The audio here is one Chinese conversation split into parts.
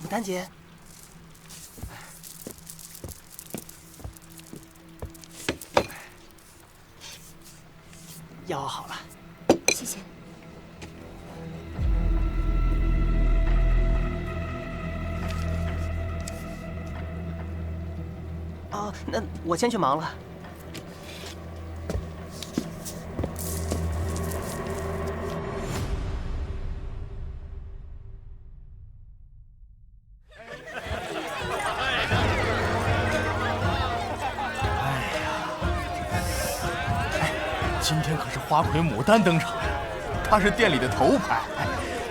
丹姐，药好了，谢谢。哦，那我先去忙了。今天可是花魁牡丹登场呀，她是店里的头牌。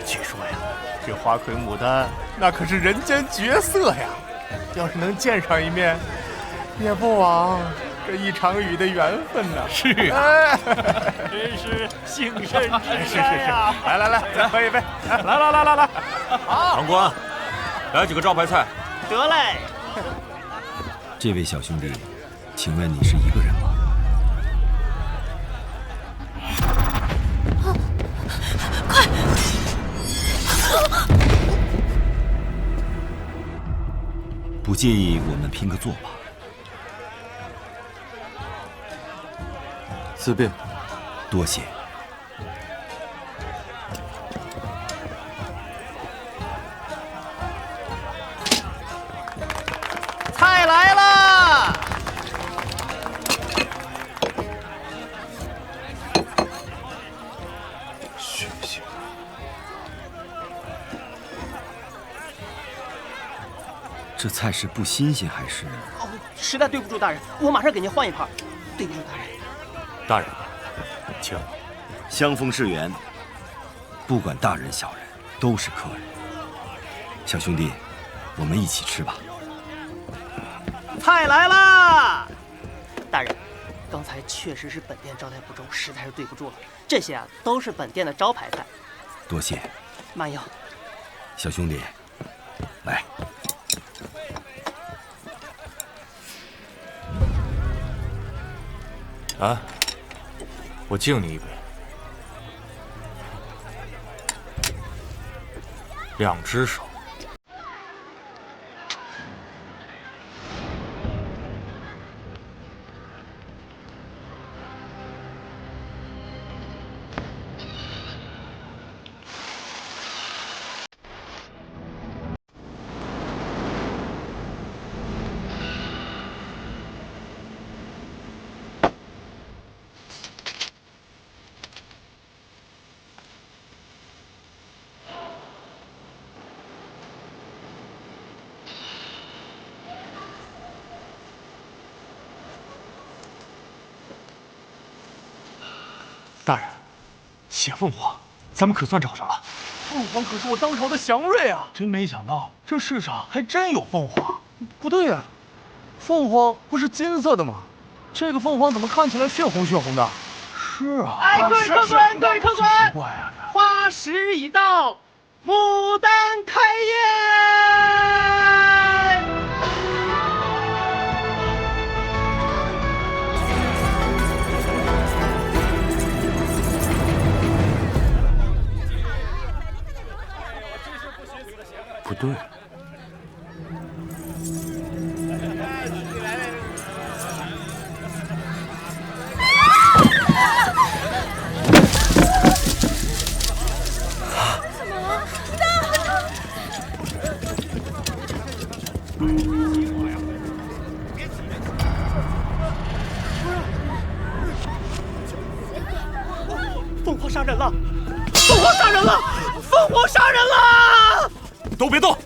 据说呀，这花魁牡丹那可是人间绝色呀，要是能见上一面，也不枉这一场雨的缘分呢。是啊，真是幸甚至哉呀！来，再喝一杯。来，长官，来几个招牌菜。得嘞。这位小兄弟，请问你是一个人吗？快！不介意我们拼个坐吧？随便。多谢。菜来了！血腥。这菜是不新鲜还是？哦，实在对不住大人，我马上给您换一盘。对不住大人。大人，请。相逢是缘，不管大人小人，都是客人。小兄弟，我们一起吃吧。菜来啦！大人，刚才确实是本店招待不周，实在是对不住了。这些啊，都是本店的招牌菜。多谢。慢用。小兄弟，来。啊，我敬你一杯。两只手。大人，血凤凰，咱们可算找着了。凤凰可是我当朝的祥瑞啊！真没想到，这世上还真有凤凰。不对呀，凤凰不是金色的吗？这个凤凰怎么看起来血红血红的？是啊。哎，各位客官，各位客官，奇怪啊！花时已到，牡丹开宴。不对。凤凰杀人了！凤凰杀人了！凤凰杀人了！都别动！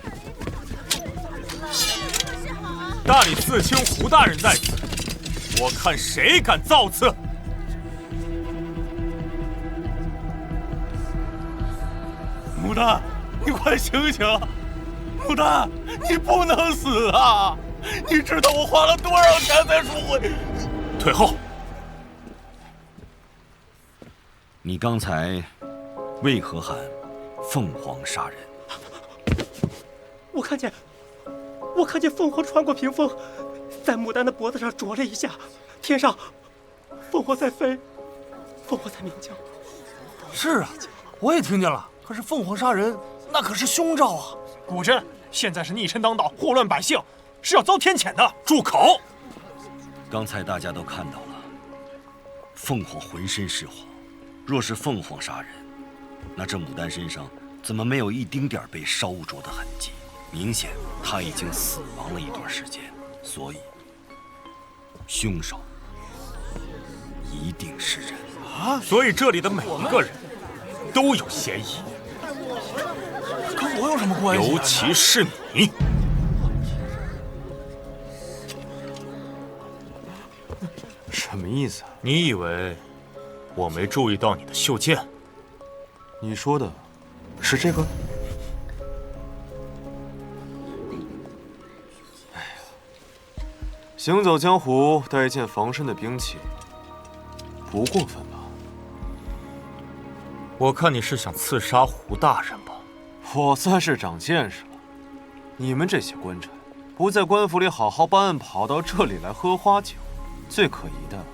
大理寺卿胡大人在此，我看谁敢造次！牡丹，你快醒醒！牡丹，你不能死啊！你知道我花了多少钱才赎回？退后！你刚才为何喊凤凰杀人？我看见凤凰穿过屏风，在牡丹的脖子上啄了一下，天上凤凰在飞，凤凰在鸣叫。是啊，我也听见了。可是凤凰杀人，那可是凶兆啊！古镇，现在是逆臣当道，祸乱百姓，是要遭天谴的。住口！刚才大家都看到了，凤凰浑身是火，若是凤凰杀人，那这牡丹身上怎么没有一丁点被烧灼的痕迹？明显她已经死亡了一段时间，所以凶手一定是人啊！所以这里的每一个人都有嫌疑，跟我有什么关系？尤其是你。什么意思啊？你以为我没注意到你的袖剑？你说的是这个？哎呀，行走江湖带一件防身的兵器，不过分吧？我看你是想刺杀胡大人吧？我算是长见识了。你们这些官差，不在官府里好好办案，跑到这里来喝花酒，最可疑的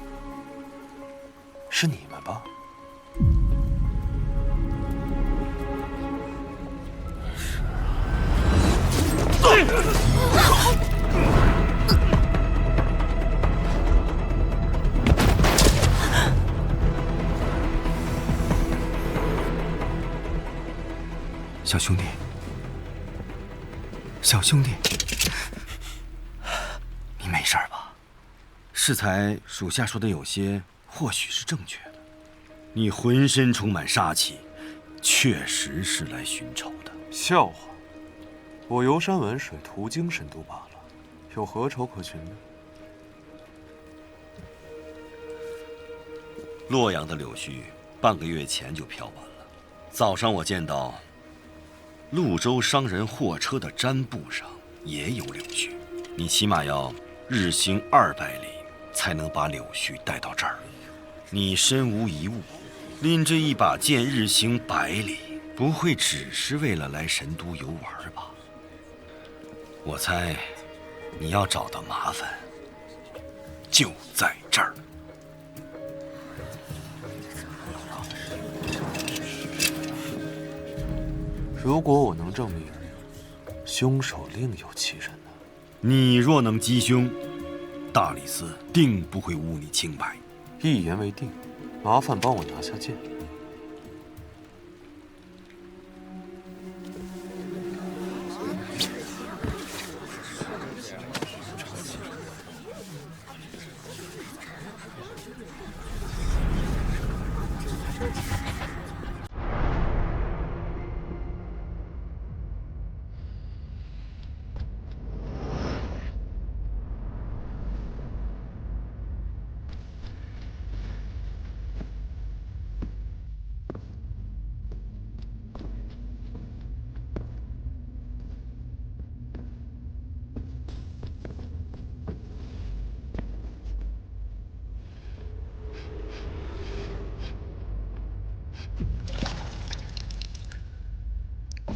是你们吧？小兄弟，小兄弟，你没事吧？适才属下说的有些或许是正确的，你浑身充满杀气，确实是来寻仇的。笑话，我游山玩水，途经神都罢了，有何仇可寻呢？洛阳的柳絮半个月前就飘完了。早上我见到潞州商人货车的毡布上也有柳絮，你起码要日行200里才能把柳絮带到这儿。你身无一物，拎着一把剑日行100里，不会只是为了来神都游玩吧？我猜你要找的麻烦就在这儿。如果我能证明凶手另有其人呢？你若能击凶，大理寺定不会污你清白。一言为定，麻烦帮我拿下剑。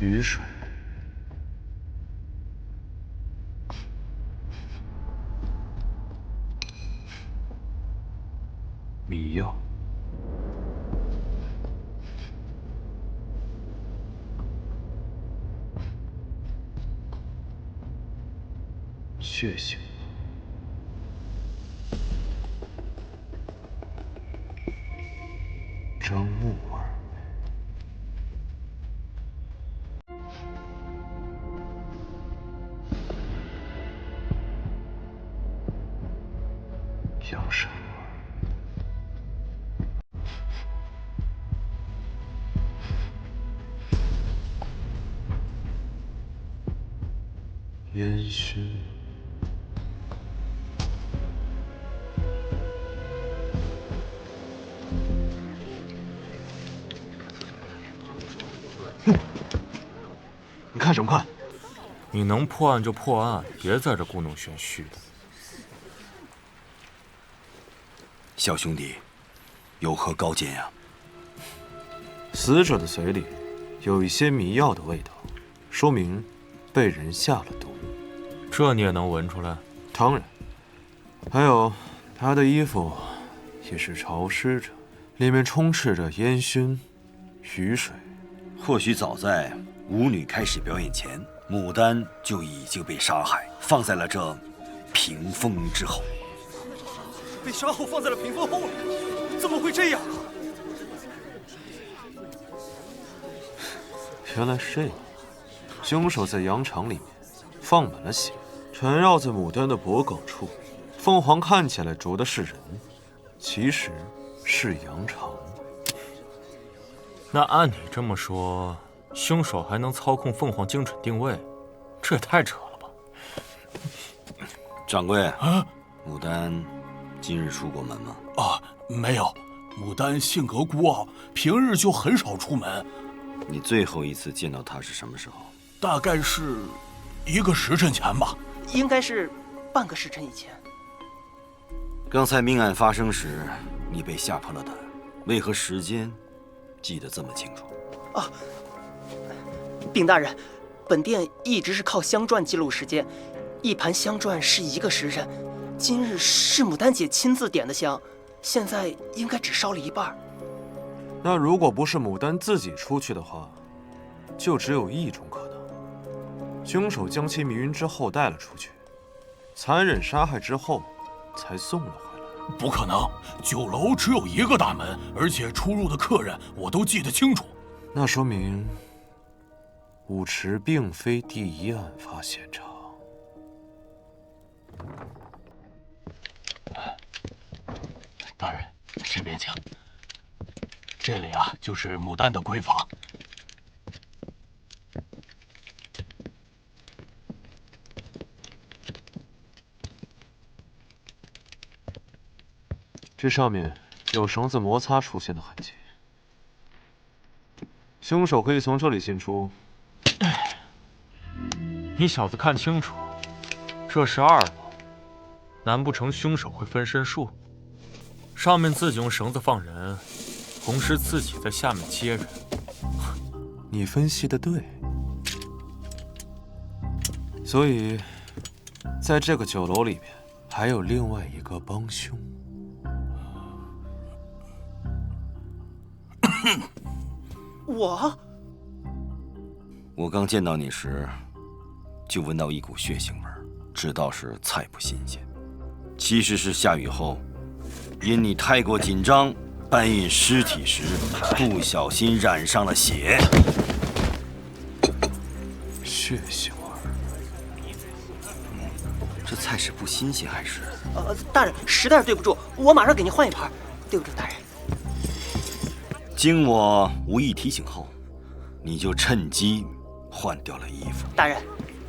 雨水，迷药，血腥，张木耳。养生烟熏，你看什么看？你能破案就破案，别在这故弄玄虚的。小兄弟，有何高见呀？死者的嘴里有一些迷药的味道，说明被人下了毒。这你也能闻出来？当然，还有他的衣服也是潮湿着，里面充斥着烟熏雨水。或许早在舞女开始表演前，牡丹就已经被杀害，放在了这屏风之后。被杀后放在了屏风后面，怎么会这样啊？原来是这样，凶手在羊肠里面放满了血，缠绕在牡丹的脖颈处。凤凰看起来啄的是人，其实是羊肠。那按你这么说，凶手还能操控凤凰精准定位，这也太扯了吧！掌柜，牡丹今日出过门吗？没有，牡丹性格孤傲，平日就很少出门。你最后一次见到她是什么时候？大概是1个时辰前吧。应该是半个时辰以前。刚才命案发生时，你被吓破了胆，为何时间记得这么清楚？禀大人，本店一直是靠香篆记录时间，一盘香篆是1个时辰。今日是牡丹姐亲自点的香，现在应该只烧了一半。那如果不是牡丹自己出去的话，就只有一种可能：凶手将其迷晕之后带了出去，残忍杀害之后才送了回来。不可能，酒楼只有1个大门，而且出入的客人我都记得清楚。那说明舞池并非第1案发现场。大人，这边请。这里啊，就是牡丹的闺房。这上面有绳子摩擦出现的痕迹，凶手可以从这里进出。你小子看清楚，这是2楼，难不成凶手会分身术？上面自己用绳子放人，同时自己在下面接人。你分析的对，所以在这个酒楼里面还有另外一个帮凶。我刚见到你时，就闻到一股血腥味儿，知道是菜不新鲜。其实是下雨后，因你太过紧张，搬运尸体时不小心染上了血。血腥味儿，这菜是不新鲜还是？大人，实在是对不住，我马上给您换一盘。对不住，大人。经我无意提醒后，你就趁机换掉了衣服。大人，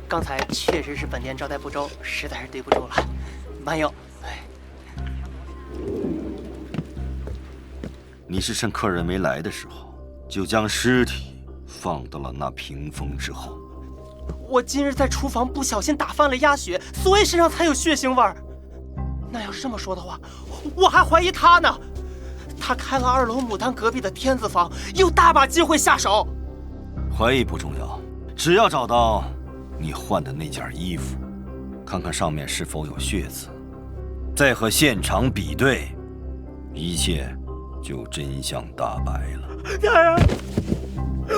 刚才确实是本店招待不周，实在是对不住了。慢用。你是趁客人没来的时候，就将尸体放到了那屏风之后。我今日在厨房不小心打翻了鸭血，所以身上才有血腥味儿。那要是这么说的话，我还怀疑他呢。他开了2楼牡丹隔壁的天子房，有大把机会下手。怀疑不重要，只要找到你换的那件衣服，看看上面是否有血渍，再和现场比对，一切就真相大白了。大人，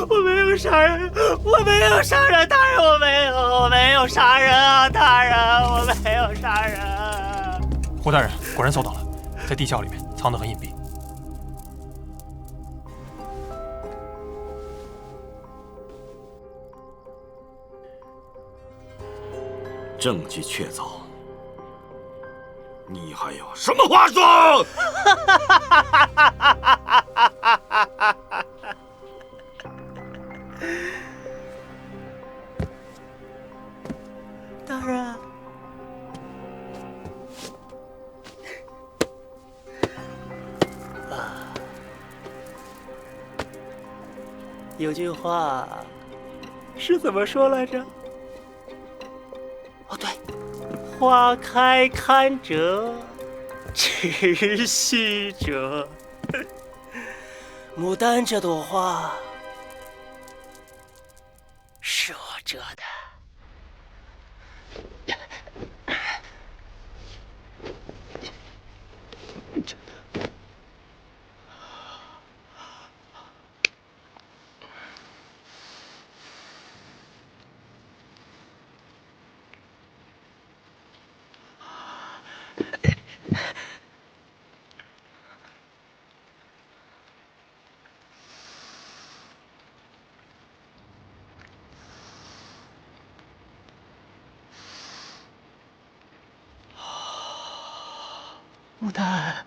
我没有杀人，我没有杀人，大人，我没有杀人啊，大人，我没有杀人。胡大人果然搜到了，在地窖里面藏得很隐蔽。证据确凿，你还有什么话说？大人，有句话是怎么说来着？哦，对，花开堪折直须折。牡丹这朵花是我折的。牡丹，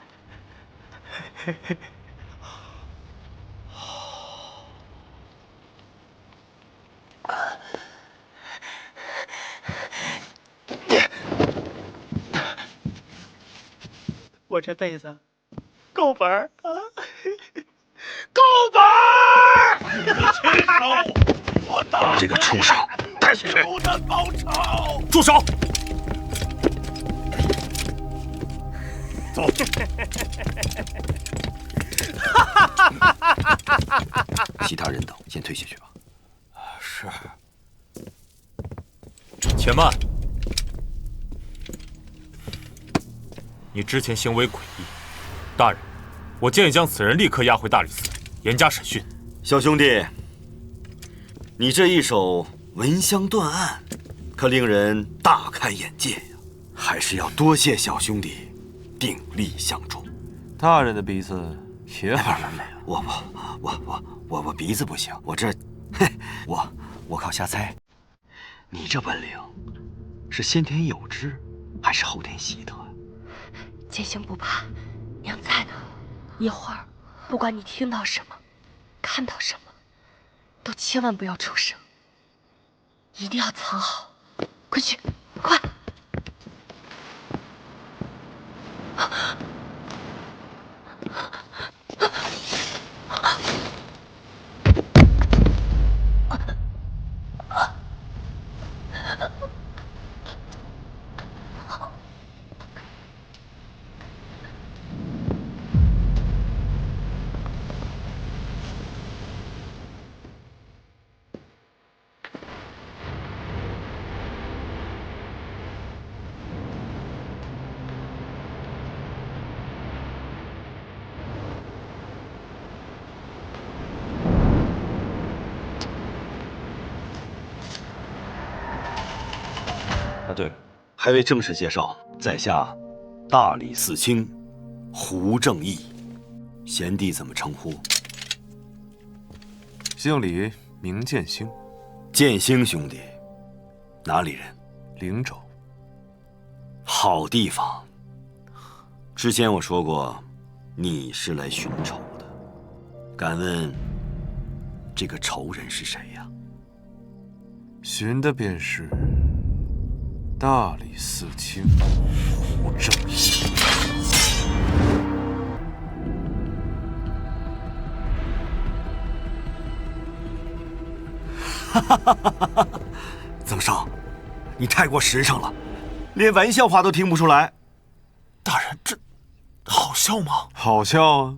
我这辈子够本儿啊，够本儿！我打这个畜生，带去！仇的报仇！住手！走。其他人等先退下去吧。是。且慢！你之前行为诡异，大人，我建议将此人立刻押回大理寺，严加审讯。小兄弟，你这一手闻香断案，可令人大开眼界呀！还是要多谢小兄弟鼎力相助。大人的鼻子也很没有，我鼻子不行，我这，我靠瞎猜。你这本领是先天有之，还是后天习得？剑行不怕，娘在呢。一会儿，不管你听到什么，看到什么，都千万不要出声，一定要藏好。快去，快！对了，还未正式介绍，在下大理寺卿胡正义，贤弟怎么称呼？姓李，名剑兴，剑兴兄弟，哪里人？灵州。好地方。之前我说过，你是来寻仇的，敢问这个仇人是谁呀？寻的便是大理寺卿胡正义。曾少，你太过实诚了，连玩笑话都听不出来。大人，这好笑吗？好笑啊！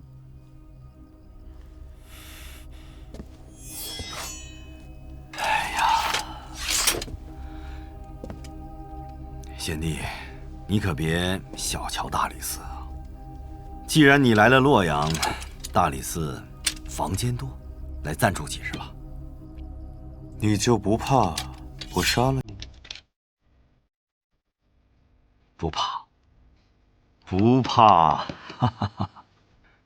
贤弟，你可别小瞧大理寺啊！既然你来了洛阳，大理寺房间多，来暂住几日吧。你就不怕我杀了你？不怕，不怕。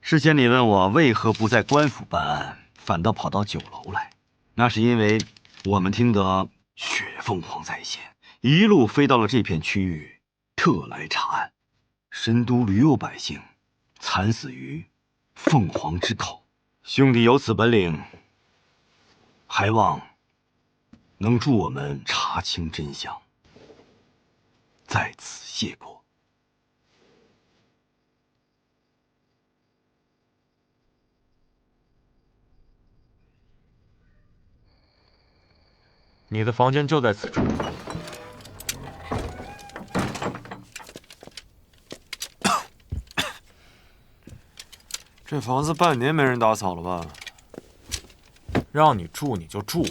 之前你问我为何不在官府办案，反倒跑到酒楼来，那是因为我们听得雪凤凰在线，一路飞到了这片区域，特来查案。神都屡有百姓惨死于凤凰之口，兄弟有此本领，还望能助我们查清真相，在此谢过。你的房间就在此处。这房子半年没人打扫了吧？让你住你就住。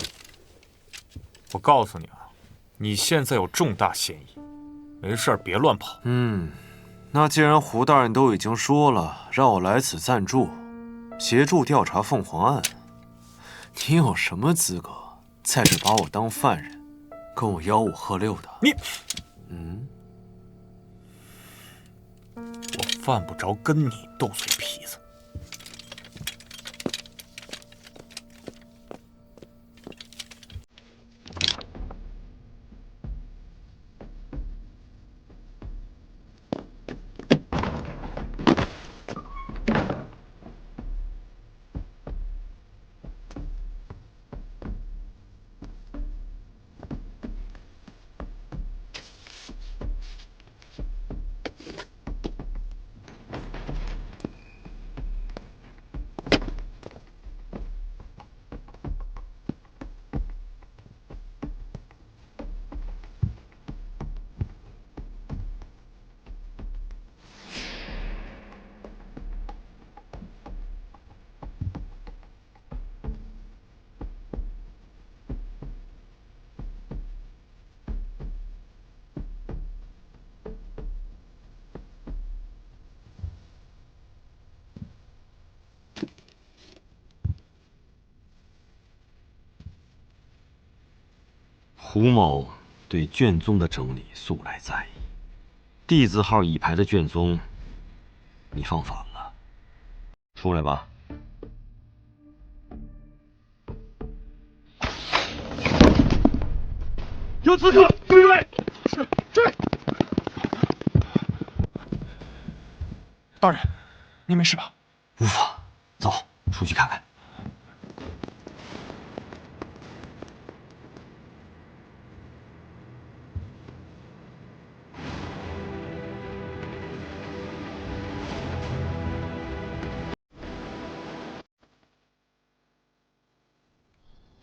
我告诉你啊，你现在有重大嫌疑，没事别乱跑。那既然胡大人都已经说了，让我来此暂住，协助调查凤凰案，你有什么资格在这把我当犯人，跟我吆五喝六的？你，我犯不着跟你斗嘴皮子。胡某对卷宗的整理素来在意，弟子号乙排的卷宗，你放反了，出来吧。有刺客，追位！是追！大人，您没事吧？无法，走，出去看看。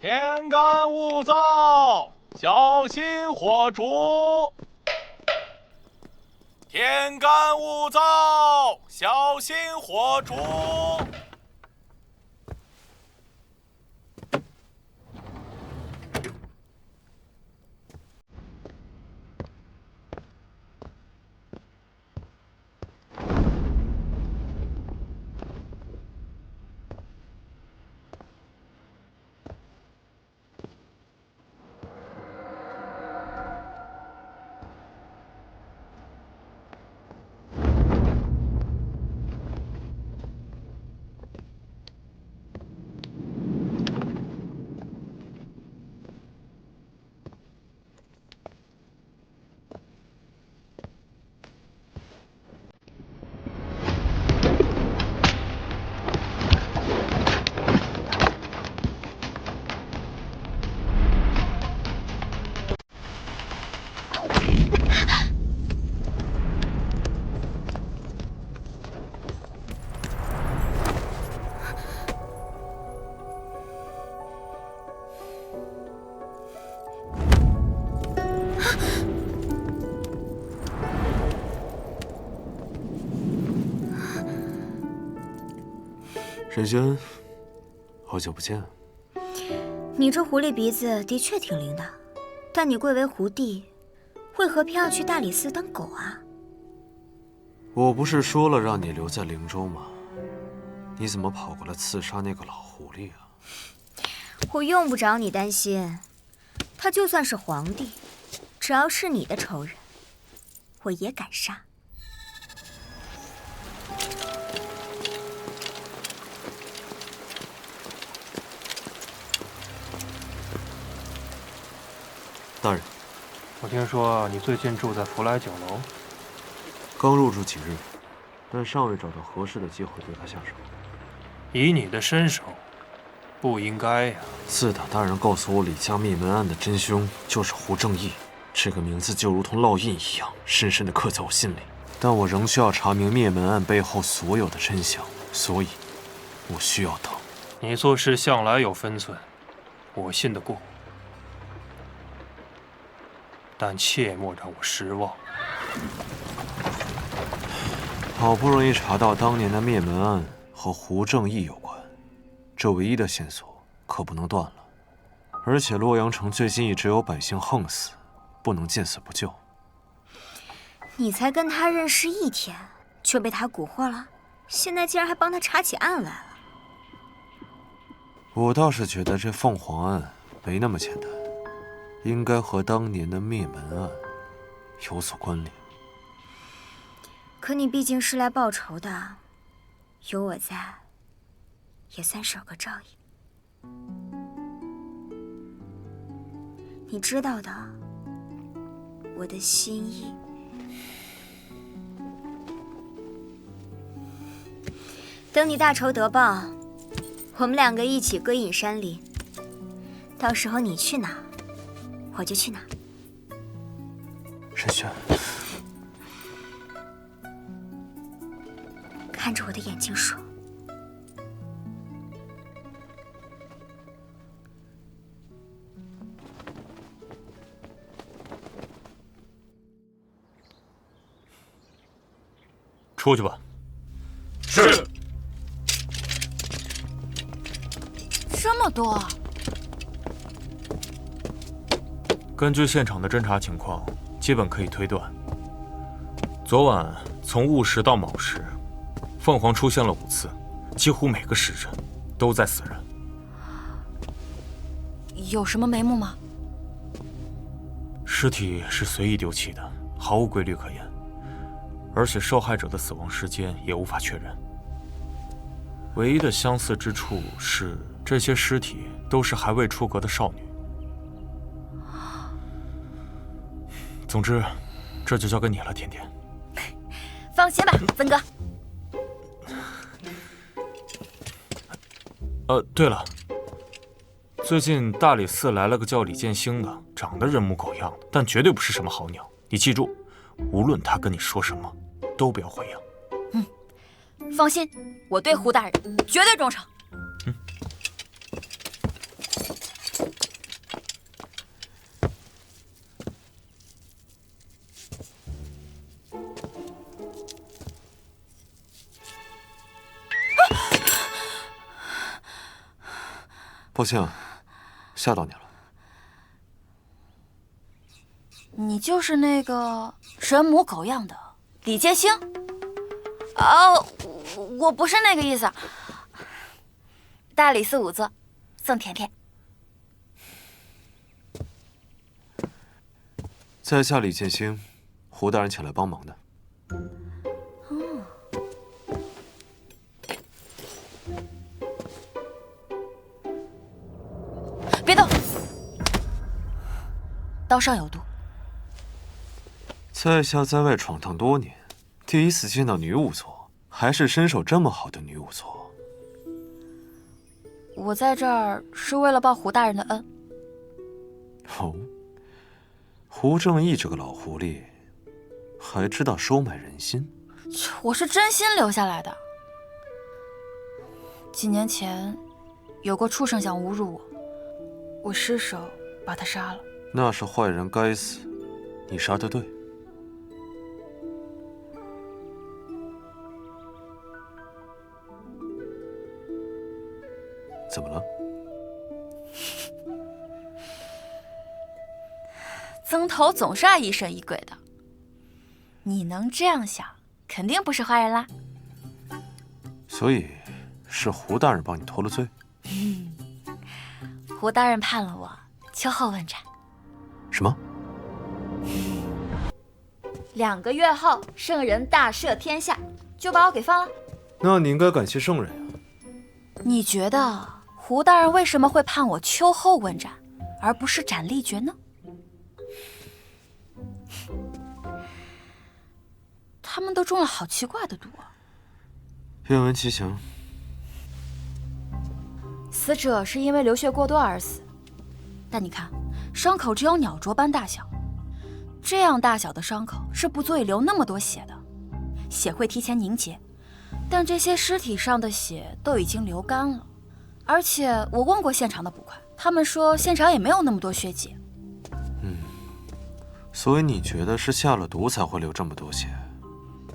天干物燥，小心火烛。天干物燥，小心火烛。沈轩，好久不见。你这狐狸鼻子的确挺灵的，但你贵为狐帝，为何偏要去大理寺当狗啊？我不是说了让你留在灵州吗？你怎么跑过来刺杀那个老狐狸啊？我用不着你担心，他就算是皇帝，只要是你的仇人，我也敢杀。大人，我听说你最近住在福来酒楼，刚入住几日，但尚未找到合适的机会对他下手。以你的身手，不应该呀。自打大人告诉我李家灭门案的真凶就是胡正义，这个名字就如同烙印一样，深深地刻在我心里。但我仍需要查明灭门案背后所有的真相，所以，我需要等。你做事向来有分寸，我信得过。但切莫让我失望。好不容易查到当年的灭门案和胡正义有关，这唯一的线索可不能断了。而且洛阳城最近一直有百姓横死，不能见死不救。你才跟他认识1天，就被他蛊惑了？现在竟然还帮他查起案来了？我倒是觉得这凤凰案没那么简单。应该和当年的灭门案有所关联。可你毕竟是来报仇的，有我在，也算是有个照应。你知道的，我的心意。等你大仇得报，我们2个一起归隐山林。到时候你去哪，我就去哪。沈轩，看着我的眼睛说。出去吧。是。这么多。根据现场的侦查情况，基本可以推断，昨晚从戊时到卯时，凤凰出现了5次，几乎每个时辰都在死人。有什么眉目吗？尸体是随意丢弃的，毫无规律可言，而且受害者的死亡时间也无法确认。唯一的相似之处是，这些尸体都是还未出阁的少女。总之，这就交给你了，甜甜。放心吧，曾哥。对了，最近大理寺来了个叫李建兴的，长得人模狗样的，但绝对不是什么好鸟。你记住，无论他跟你说什么，都不要回应。放心，我对胡大人绝对忠诚。抱歉，吓到你了。你就是那个人模狗样的李建兴？哦，我不是那个意思。大理寺仵作，宋甜甜。在下李建兴，胡大人请来帮忙的。别动，刀上有毒。在下在外闯荡多年，第一次见到女仵作，还是身手这么好的女仵作。我在这儿是为了报胡大人的恩。哦，胡正义这个老狐狸，还知道收买人心。我是真心留下来的。几年前，有个畜生想侮辱我，我失手把他杀了。那是坏人该死，你杀得对。怎么了？曾头总是爱疑神疑鬼的，你能这样想，肯定不是坏人啦。所以是胡大人帮你脱了罪。胡大人判了我秋后问斩。什么？2个月后，圣人大赦天下，就把我给放了。那你应该感谢圣人啊。你觉得胡大人为什么会判我秋后问斩，而不是斩立决呢？他们都中了好奇怪的毒啊！愿闻其详。死者是因为流血过多而死，但你看，伤口只有鸟啄般大小，这样大小的伤口是不足以流那么多血的，血会提前凝结，但这些尸体上的血都已经流干了，而且我问过现场的捕快，他们说现场也没有那么多血迹。所以你觉得是下了毒才会流这么多血？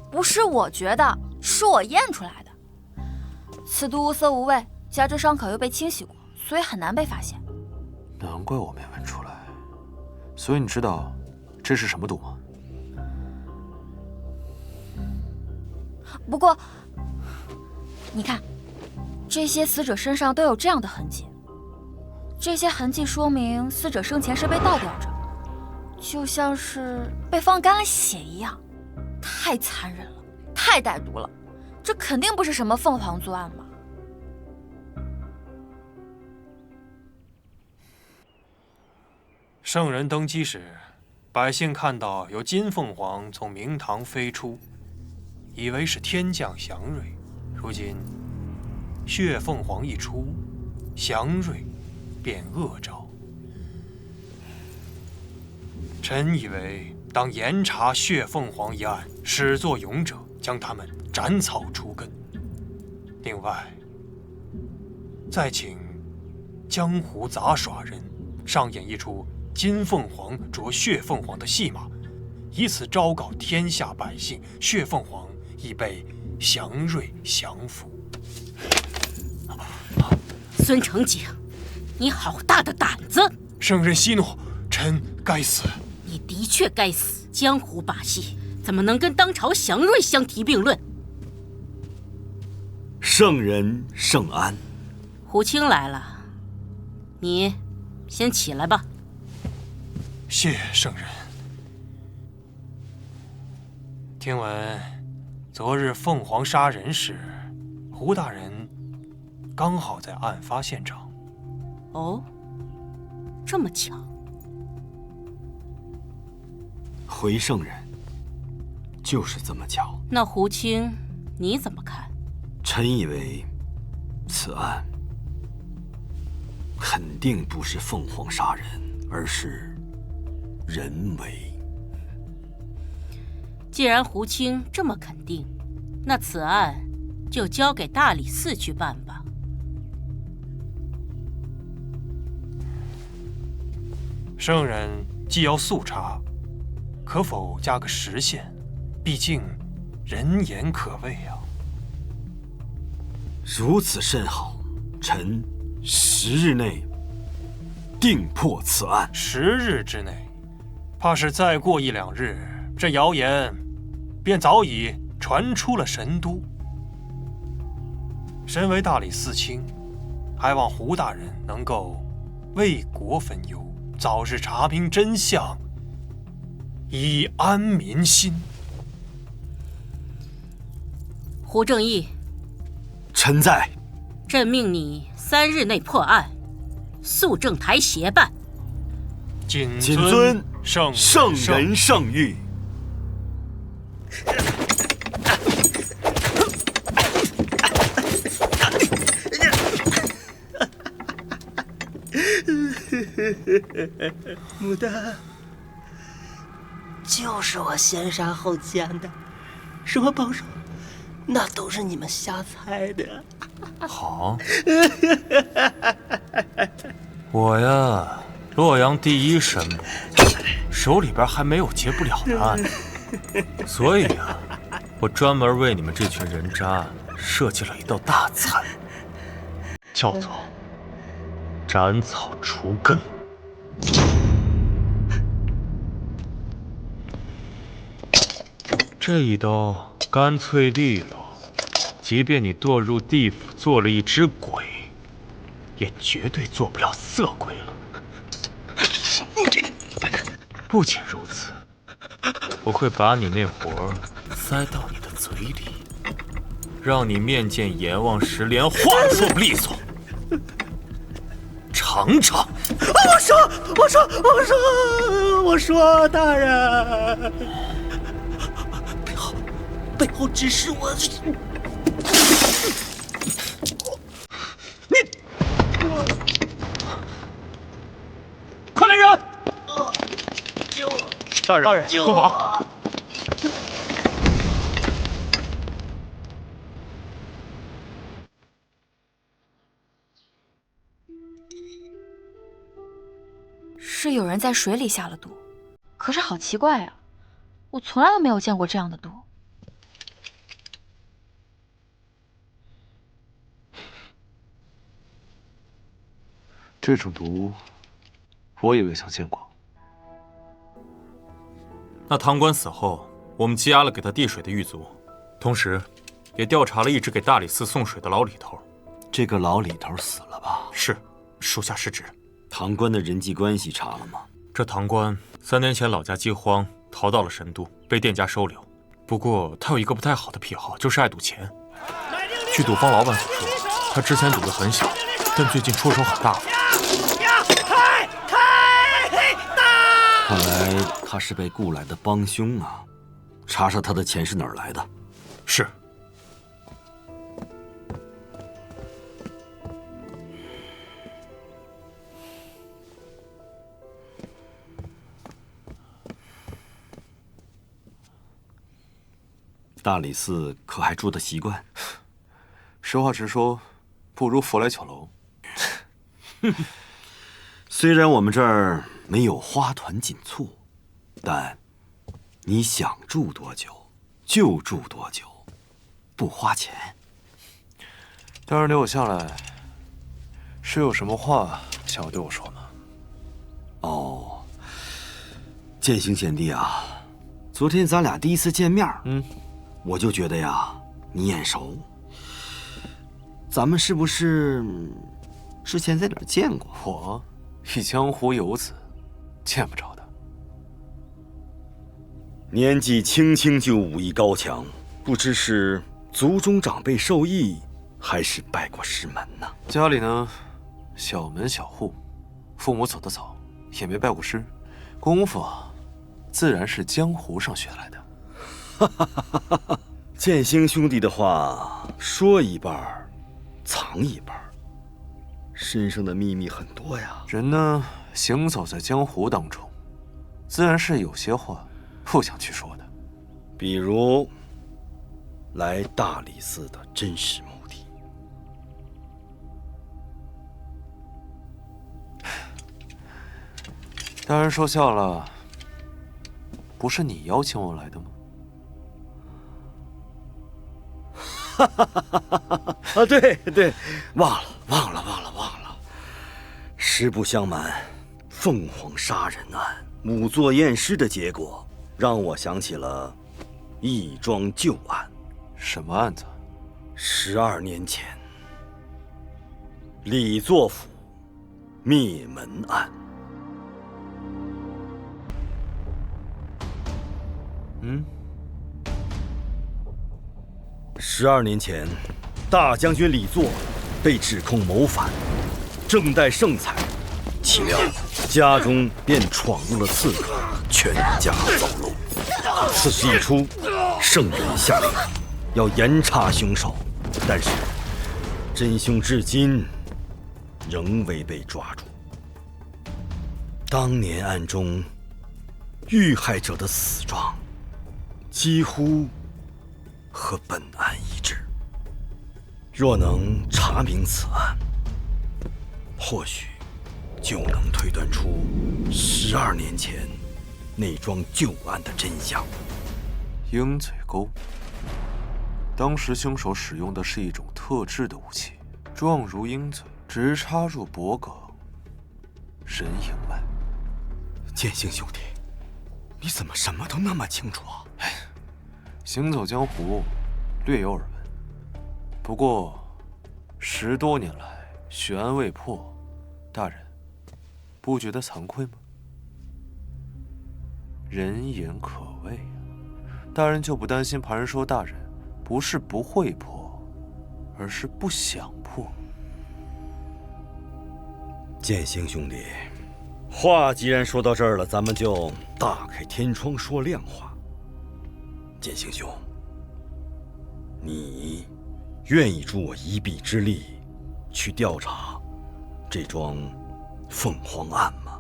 不是我觉得，是我验出来的。此毒无色无味，加之伤口又被清洗过，所以很难被发现。难怪我没闻出来。所以你知道这是什么毒吗？不过，你看，这些死者身上都有这样的痕迹，这些痕迹说明死者生前是被倒吊着，就像是被放干了血一样，太残忍了，太歹毒了，这肯定不是什么凤凰作案吧？圣人登基时，百姓看到有金凤凰从明堂飞出，以为是天降祥瑞。如今血凤凰一出，祥瑞变恶兆。臣以为当严查血凤凰一案，始作俑者将他们斩草除根。另外，再请江湖杂耍人上演一出金凤凰啄血凤凰的戏码，以此昭告天下百姓，血凤凰已被祥瑞降服。孙承景，你好大的胆子！圣人息怒，臣该死。你的确该死。江湖把戏怎么能跟当朝祥瑞相提并论？圣人圣安。胡青来了，你先起来吧。谢圣人。听闻昨日凤凰杀人时，胡大人刚好在案发现场。哦，这么巧。回圣人，就是这么巧。那胡青，你怎么看？臣以为，此案肯定不是凤凰杀人，而是人为。既然胡青这么肯定，那此案就交给大理寺去办吧。圣人既要速查，可否加个时限？毕竟人言可畏啊。如此甚好，臣10日内定破此案。10日之内，怕是再过1、2日，这谣言便早已传出了神都。身为大理寺卿，还望胡大人能够为国分忧，早日查明真相，以安民心。胡正义，臣在。朕命你3日内破案，肃正台协办。谨遵圣人圣谕。牡丹，就是我先杀后奸的，什么帮手，那都是你们瞎猜的。好，我呀，洛阳第1神母，手里边还没有结不了的案，所以啊，我专门为你们这群人渣设计了一道大餐，叫做斩草除根。这一刀干脆利落，即便你堕入地府做了一只鬼，也绝对做不了色鬼了。不仅如此，我会把你那活儿塞到你的嘴里，让你面见阎王时连话都说不利索。尝尝。我说，大人，背后指使我。快来人！大人，不好！是有人在水里下了毒，可是好奇怪啊，我从来都没有见过这样的毒。这种毒，我也未曾见过。那唐官死后，我们羁押了给他递水的狱卒，同时，也调查了一直给大理寺送水的老李头。这个老李头死了吧？是，属下失职。唐官的人际关系查了吗？这唐官3年前老家饥荒，逃到了神都，被店家收留。不过他有一个不太好的癖好，就是爱赌钱。据赌坊老板所说，他之前赌得很小，但最近出手很大方。看来他是被雇来的帮凶啊！查查他的钱是哪儿来的。是。大理寺可还住得习惯？实话实说，不如佛来酒楼。虽然我们这儿没有花团锦簇，但你想住多久就住多久，不花钱。大人留我下来，是有什么话想要对我说吗？哦，剑行贤弟啊，昨天咱俩第一次见面，我就觉得呀，你眼熟。咱们是不是之前在哪儿见过？我一江湖游子，见不着的。年纪轻轻就武艺高强，不知是族中长辈授意，还是拜过师门呢？家里呢，小门小户，父母走得早，也没拜过师，功夫啊，自然是江湖上学来的。哈哈哈哈哈！剑星兄弟的话说一半，藏一半，身上的秘密很多呀。人呢，行走在江湖当中，自然是有些话不想去说的。比如，来大理寺的真实目的。大人说笑了，不是你邀请我来的吗？啊，对，忘了。实不相瞒，凤凰杀人案仵作验尸的结果，让我想起了一桩旧案。什么案子？12年前，李作府灭门案。12年前，大将军李作被指控谋反，正待盛采，岂料家中便闯入了刺客，全家走漏。此事一出，圣人下令要严查凶手，但是真凶至今仍未被抓住。当年案中遇害者的死状几乎和本案一致，若能查明此案，或许就能推断出12年前那桩旧案的真相。鹰嘴钩，当时凶手使用的是一种特制的武器，状如鹰嘴，直插入脖颈，人迎脉。剑星兄弟，你怎么什么都那么清楚啊？行走江湖，略有耳闻。不过10多年来悬案未破，大人不觉得惭愧吗？人言可畏啊，大人就不担心旁人说大人不是不会破，而是不想破？剑星兄弟，话既然说到这儿了，咱们就大开天窗说亮话。剑星兄，你愿意助我一臂之力，去调查这桩凤凰案吗？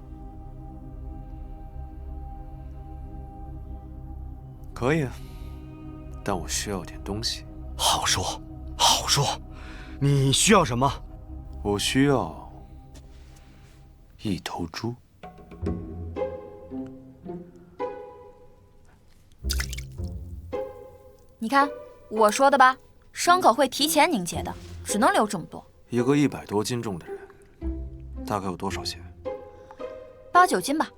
可以啊，但我需要点东西。好说，你需要什么？我需要一头猪。你看我说的吧，伤口会提前凝结的，只能留这么多。一个100多斤重的人，大概有多少血？8、9斤吧。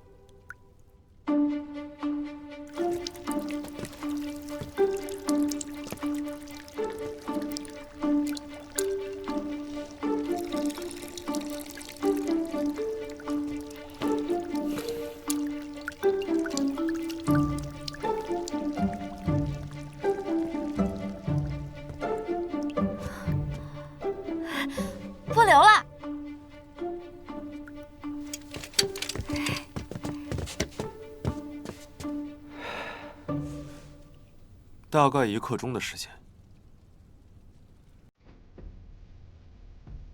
不留了。大概1刻钟的时间。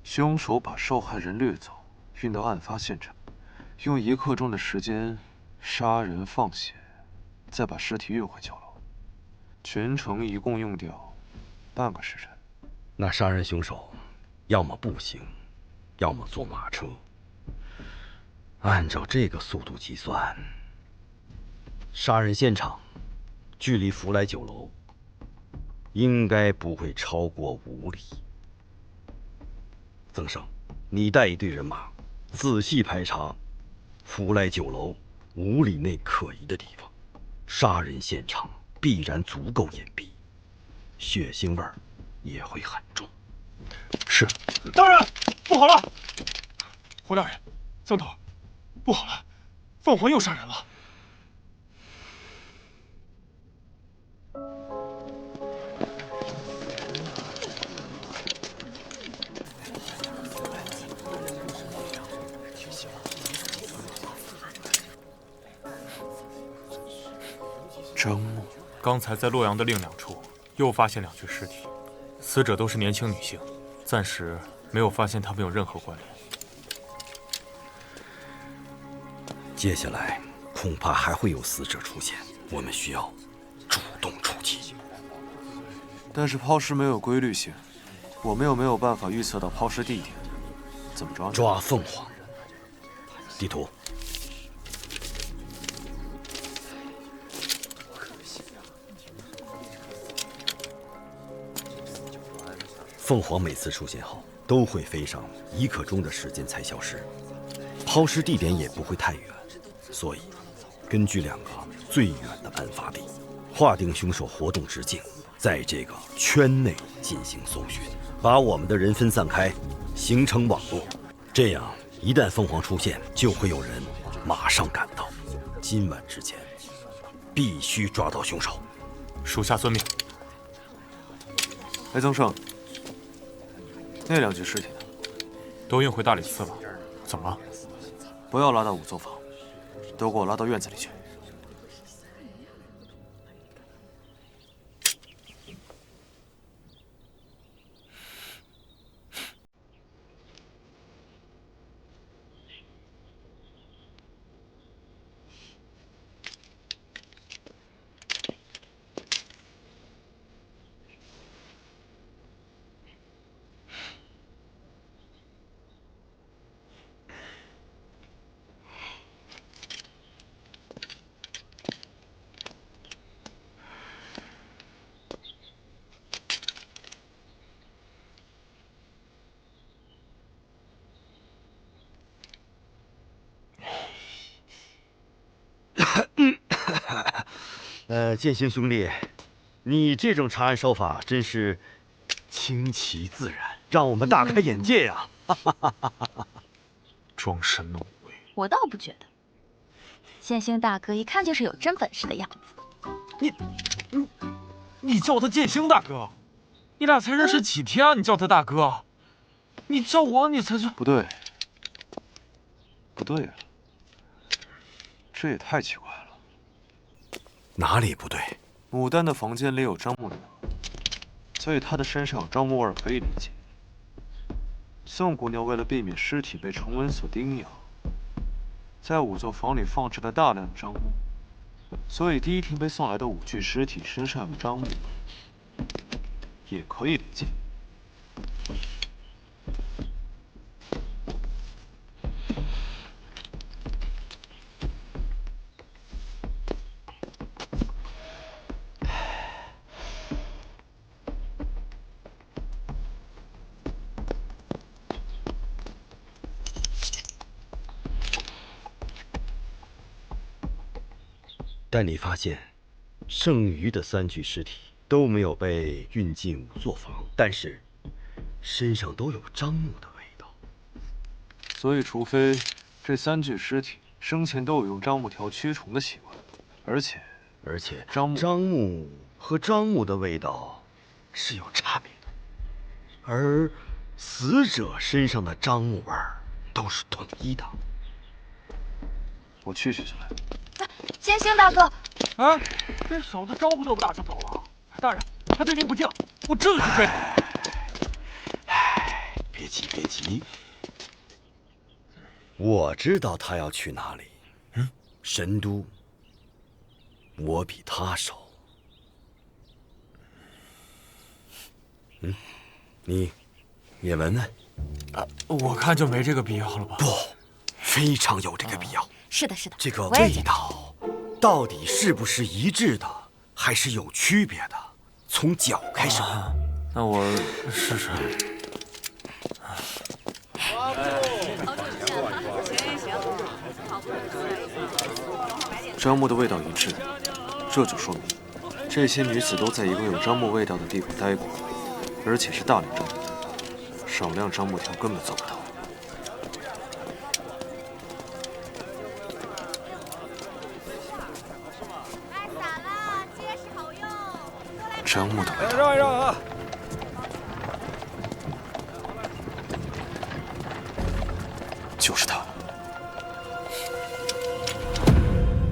凶手把受害人掠走，运到案发现场，用1刻钟的时间杀人放血，再把尸体运回酒楼，全程一共用掉半个时辰。那杀人凶手要么步行，要么坐马车。按照这个速度计算，杀人现场距离福来酒楼应该不会超过5里。曾生，你带一队人马仔细排查福来酒楼5里内可疑的地方，杀人现场必然足够隐蔽，血腥味儿也会很重。是，大人，不好了！胡大人，曾头，不好了，凤凰又杀人了。刚才在洛阳的另2处又发现2具尸体，死者都是年轻女性，暂时没有发现他们有任何关联。接下来恐怕还会有死者出现，我们需要主动出击。但是抛尸没有规律性，我们又没有办法预测到抛尸地点，怎么抓呢？抓凤凰。地图。凤凰每次出现后都会飞上1刻钟的时间才消失，抛尸地点也不会太远，所以根据2个最远的案发地，划定凶手活动直径，在这个圈内进行搜寻，把我们的人分散开，形成网络。这样一旦凤凰出现，就会有人马上赶到。今晚之前必须抓到凶手。属下遵命。雷增胜，那2具尸体呢？都运回大理寺了。怎么了？不要拉到仵作坊，都给我拉到院子里去。剑心兄弟，你这种查案手法真是清奇自然，让我们大开眼界呀！装神弄鬼，我倒不觉得。剑星大哥一看就是有真本事的样子。你叫他剑星大哥？你俩才认识几天啊？你叫他大哥？你叫我你才是不对，不对啊！这也太奇怪了。哪里不对？牡丹的房间里有樟木的，所以她的身上有樟木味可以理解。宋姑娘为了避免尸体被虫蚊所叮咬，在仵作坊里放置了大量的樟木，所以第一天被送来的5具尸体身上有樟木，也可以理解。但你发现，剩余的3具尸体都没有被运进仵作坊，但是身上都有樟木的味道。所以，除非这3具尸体生前都有用樟木条驱虫的习惯，而且樟木和樟木的味道是有差别的，而死者身上的樟木味都是统一的。我去取下来。剑星大哥，啊，这小子招呼都不打就走了。大人，他对您不敬，我这就去追。别急，别急，我知道他要去哪里。神都，我比他熟。你也闻闻。我看就没这个必要了吧？不，非常有这个必要。是的，是的，这个味道到底是不是一致的，还是有区别的？从脚开始闻。那我试试。樟木的味道一致，这就说明这些女子都在一个有樟木味道的地方待过，而且是大量樟木，少量樟木条根本做不到。樟木的味道。让一让啊！就是它。